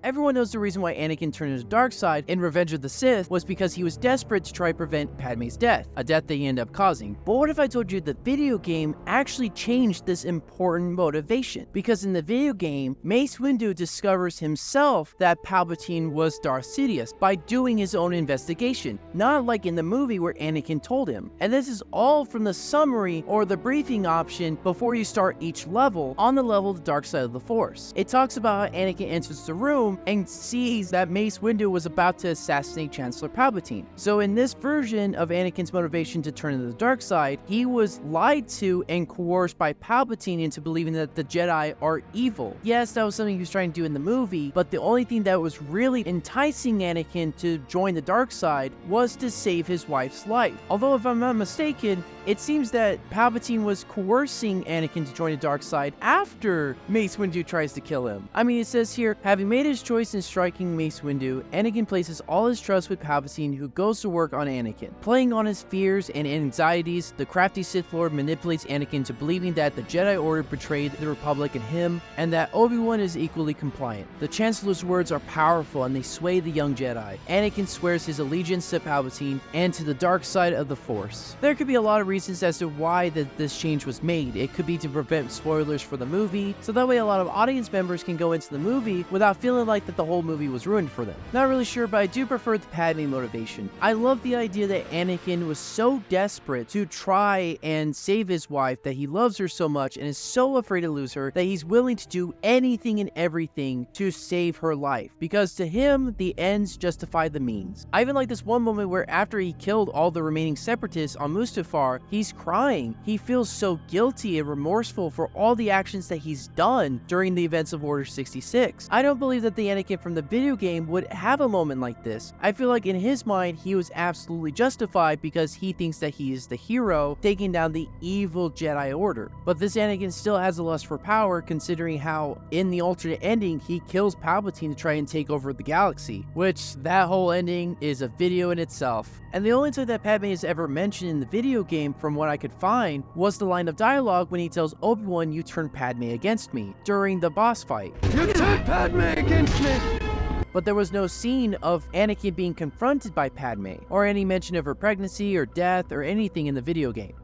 Everyone knows the reason why Anakin turned to the dark side in Revenge of the Sith was because he was desperate to try to prevent Padme's death, a death that he ended up causing. But what if I told you the video game actually changed this important motivation? Because in the video game, Mace Windu discovers himself that Palpatine was Darth Sidious by doing his own investigation, not like in the movie where Anakin told him. And this is all from the summary or the briefing option before you start each level on the level of the dark side of the Force. It talks about how Anakin enters the room and sees that Mace Windu was about to assassinate Chancellor Palpatine. So in this version of Anakin's motivation to turn to the dark side, he was lied to and coerced by Palpatine into believing that the Jedi are evil. Yes, that was something he was trying to do in the movie, but the only thing that was really enticing Anakin to join the dark side was to save his wife's life. Although if I'm not mistaken, it seems that Palpatine was coercing Anakin to join the dark side after Mace Windu tries to kill him. I mean, it says here, having made his choice in striking Mace Windu, Anakin places all his trust with Palpatine, who goes to work on Anakin. Playing on his fears and anxieties, the crafty Sith Lord manipulates Anakin to believing that the Jedi Order betrayed the Republic and him, and that Obi-Wan is equally compliant. The Chancellor's words are powerful and they sway the young Jedi. Anakin swears his allegiance to Palpatine and to the dark side of the Force. There could be a lot of reasons as to why this change was made. It could be to prevent spoilers for the movie, so that way a lot of audience members can go into the movie without feeling like that the whole movie was ruined for them. Not really sure, but I do prefer the Padme motivation. I love the idea that Anakin was so desperate to try and save his wife, that he loves her so much and is so afraid to lose her that he's willing to do anything and everything to save her life, because to him the ends justify the means. I even like this one moment where after he killed all the remaining separatists on Mustafar, he's crying. He feels so guilty and remorseful for all the actions that he's done during the events of Order 66. I don't believe that the Anakin from the video game would have a moment like this. I feel like in his mind he was absolutely justified because he thinks that he is the hero taking down the evil Jedi Order. But this Anakin still has a lust for power, considering how in the alternate ending he kills Palpatine to try and take over the galaxy, which that whole ending is a video in itself. And the only time that Padme is ever mentioned in the video game, from what I could find, was the line of dialogue when he tells Obi-Wan, "You turned Padme against me," during the boss fight. You turned Padme against me! But there was no scene of Anakin being confronted by Padme, or any mention of her pregnancy or death or anything in the video game.